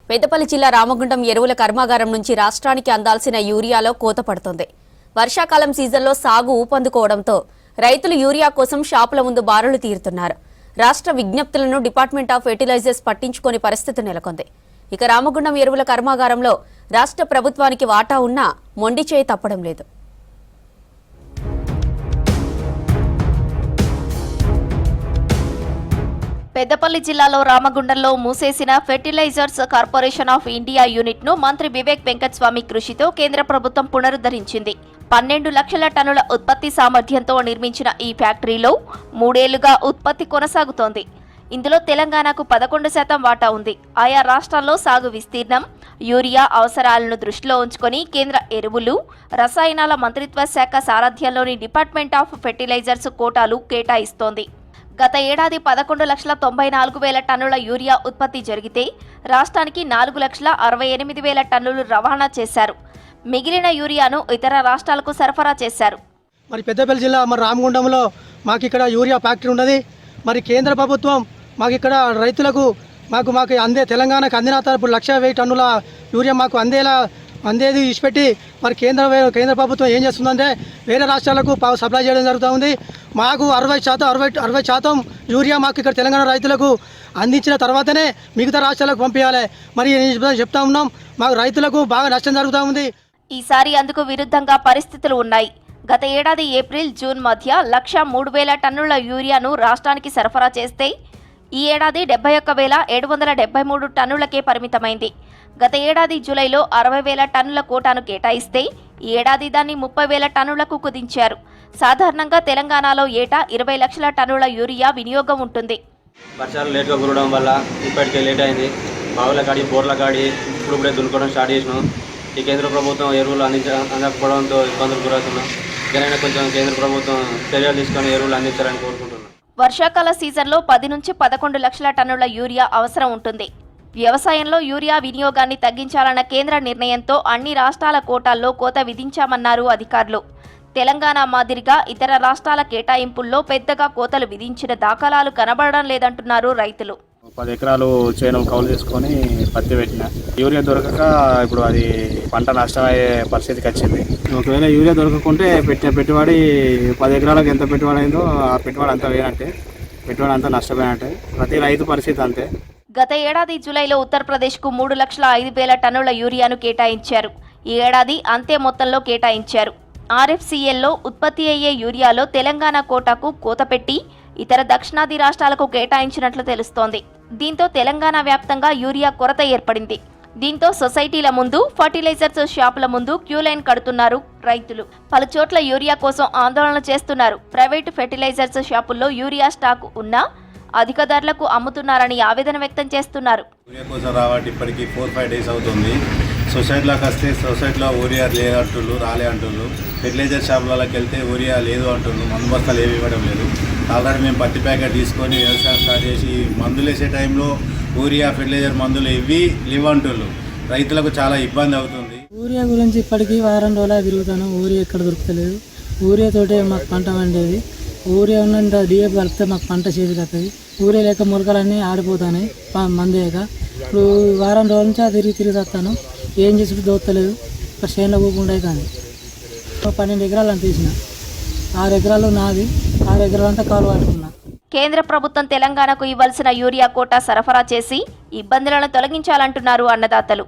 పెద్దపల్లి జిల్లా రామగుండం ఎరువుల కర్మాగారం నుంచి రాష్ట్రానికి అందాల్సిన యూరియాలో కోత పడుతోంది. వర్షాకాలం సీజన్లో సాగు ఊపందుకోవడంతో రైతులు యూరియా కోసం షాపుల ముందు బారులు తీరుతున్నారు. రాష్ట్ర విజ్ఞప్తులను డిపార్ట్మెంట్ ఆఫ్ ఫెర్టిలైజర్స్ పట్టించుకోని పరిస్థితి నెలకొంది. ఇక రామగుండం ఎరువుల కర్మాగారంలో రాష్ట్ర ప్రభుత్వానికి వాటా ఉన్నా మొండి చేయి తప్పడం లేదు. పెద్దపల్లి జిల్లాలో రామగుండంలో మూసేసిన fertilisers corporation of India unit ను మంత్రి వివేక్ వెంకటస్వామి కృషితో కేంద్ర ప్రభుత్వం పునరుద్ధరించింది. 12 లక్షల టన్నుల ఉత్పత్తి సామర్థ్యంతో నిర్మించిన ఈ ఫ్యాక్టరీలో 3 ఏళ్లుగా ఉత్పత్తి కొనసాగుతోంది. ఇందులో తెలంగాణకు 11% వాటా ఉంది. ఆయా రాష్ట్రాల్లో సాగు విస్తీర్ణం, యూరియా అవసరాలను దృష్టిలో ఉంచుకొని కేంద్ర ఎరువులు, రసాయనాల మంత్రిత్వ శాఖ సారథ్యంలోని డిపార్ట్మెంట్ ఆఫ్ ఫెర్టిలైజర్స్ కోటాలు కేటాయిస్తోంది. గత ఏడాది 11,94,000 టన్నుల యూరియా ఉత్పత్తి జరిగితే రాష్ట్రానికి 4,68,000 టన్నులు రవాణా చేశారు. మిగిలిన యూరియాను ఇతర రాష్ట్రాలకు సరఫరా చేశారు. మరి పెద్దపల్లి జిల్లా రామగుండంలో మాకు ఇక్కడ యూరియా ఫ్యాక్టరీ ఉన్నది. మరి కేంద్ర ప్రభుత్వం మాకు ఇక్కడ రైతులకు మాకు అందే తెలంగాణకు అందిన తరపు 1,10,000 టన్నుల యూరియా మాకు అందేది ఇచ్చిపెట్టి మరి కేంద్ర ప్రభుత్వం ఏం చేస్తుందంటే వేరే రాష్ట్రాలకు సప్లై చేయడం జరుగుతూ ఉంది. మాకు 60% యూరియా మాకు ఇక్కడ తెలంగాణ రైతులకు అందించిన తర్వాతనే మిగతా రాష్ట్రాలకు పంపించాలి. మరి చెప్తా ఉన్నాం, మాకు రైతులకు బాగా నష్టం జరుగుతూ ఉంది. ఈసారి అందుకు విరుద్ధంగా పరిస్థితులు ఉన్నాయి. గత ఏడాది ఏప్రిల్, జూన్ మధ్య 1,03,000 టన్నుల యూరియాను రాష్ట్రానికి సరఫరా చేస్తే ఈ ఏడాది 71,773 టన్నులకే పరిమితమైంది. గత ఏడాది జూలైలో 60,000 టన్నుల కోటాను కేటాయిస్తే ఈ ఏడాది దాన్ని 30,000 టన్నులకు కుదించారు. సాధారణంగా తెలంగాణలో ఏటా 20 లక్షల టన్నుల యూరియా వినియోగం ఉంటుంది. వర్షాలు లేట్గా కురవడం వల్ల ఇప్పటికే లేట్ అయింది. బావుల కాడి, బోర్ల కాడి ఇప్పుడే దున్నుకోవడం స్టార్ట్ చేసినాం. ఈ కేంద్ర ప్రభుత్వం ఎరువులు అందకపోవడంతో ఇబ్బందులు గురవుతున్నాం. ఇకనైనా కొంచెం కేంద్ర ప్రభుత్వం చర్యలు తీసుకొని ఎరువులు అందించాలని కోరుకుంటున్నాం. వర్షాకాల సీజన్లో 10 నుంచి 11 లక్షల టన్నుల యూరియా అవసరం ఉంటుంది. వ్యవసాయంలో యూరియా వినియోగాన్ని తగ్గించాలన్న కేంద్ర నిర్ణయంతో అన్ని రాష్ట్రాల కోటాల్లో కోత విధించామన్నారు అధికారులు. తెలంగాణ మాదిరిగా ఇతర రాష్ట్రాల కేటాయింపుల్లో పెద్దగా కోతలు విధించిన దాఖలాలు కనబడడం లేదంటున్నారు రైతులు. 10 ఎకరాలు చేను కౌలు చేసుకొని పత్తి పెట్టిన యూరియా దొరకక ఇప్పుడు అది పంట నష్టమయ్యే పరిస్థితికి వచ్చింది. ఒకవేళ యూరియా దొరకకుంటే పెట్టిన పెట్టుబడి 10 ఎకరాలకు ఎంత పెట్టుబడి అయిందో ఆ పెట్టుబడి అంతా వేయనట్టే, పెట్టుబడి అంతా నష్టపోయినట్టే. ప్రతి రైతు పరిస్థితి అంతే. గత ఏడాది జూలైలో ఉత్తరప్రదేశ్కు 3,05,000 టన్నుల యూరియాను కేటాయించారు. ఈ ఏడాది అంతే మొత్తంలో కేటాయించారు. ఆర్ఎఫ్సిఎల్లో ఉత్పత్తి అయ్యే యూరియాలో తెలంగాణ కోటాకు కోత పెట్టి ఇతర దక్షిణాది రాష్ట్రాలకు కేటాయించినట్లు తెలుస్తోంది. దీంతో తెలంగాణ వ్యాప్తంగా యూరియా కొరత ఏర్పడింది. దీంతో సొసైటీల ముందు, ఫర్టిలైజర్స్ షాపుల ముందు క్యూ లైన్ కడుతున్నారు రైతులు. పలు చోట్ల యూరియా కోసం ఆందోళన చేస్తున్నారు. ప్రైవేటు ఫెర్టిలైజర్స్ షాపుల్లో యూరియా స్టాక్ ఉన్నా అధిక ధరలకు అమ్ముతున్నారని ఆవేదన వ్యక్తం చేస్తున్నారు. యూరియా కోసం రావట్టి ఇప్పటికీ 4-5 డేస్ అవుతుంది. సొసైటీలోకి వస్తే సొసైటీలో యూరియా లేదంటున్నారు, రాలే అంటున్నారు. ఫెర్టిలైజర్ షాపులకి వెళ్తే యూరియా లేదు అంటున్నారు. మందు బస్తాలు ఏమి ఇవ్వడం లేదు. ఆల్రెడీ మేము పత్తి ప్యాకెట్ తీసుకొని వ్యవసాయం స్టార్ట్ చేసి మందులు వేసే టైంలో యూరియా ఫెర్టిలైజర్ మందులు ఇవి లేవంటున్నారు. రైతులకు చాలా ఇబ్బంది అవుతుంది. యూరియా గురించి ఇప్పటికీ వారం రోజులు తిరుగుతాను. యూరియా ఎక్కడ దొరుకుతలేదు. యూరియాతోటే మాకు పంట పండేది. యూరియా ఉన్నంత డిఏపి కలిపితే మాకు పంట చేతికి వస్తుంది. యూరియా లేక మొలకలన్నీ ఆడిపోతాయి మందేక. ఇప్పుడు వారం రోజుల నుంచి తిరిగి వస్తాను. ఏం చేసుకుంటూ దోస్తలేదు. ఇక్కడ చేనులో పోకుండా కానీ 12 ఎకరాలు అంత తీసిన. 6 ఎకరాలు నాది, 6 ఎకరాలంతా కాలు పట్టుకున్నా. కేంద్ర ప్రభుత్వం తెలంగాణకు ఇవ్వాల్సిన యూరియా కోటా సరఫరా చేసి ఇబ్బందులను తొలగించాలంటున్నారు అన్నదాతలు.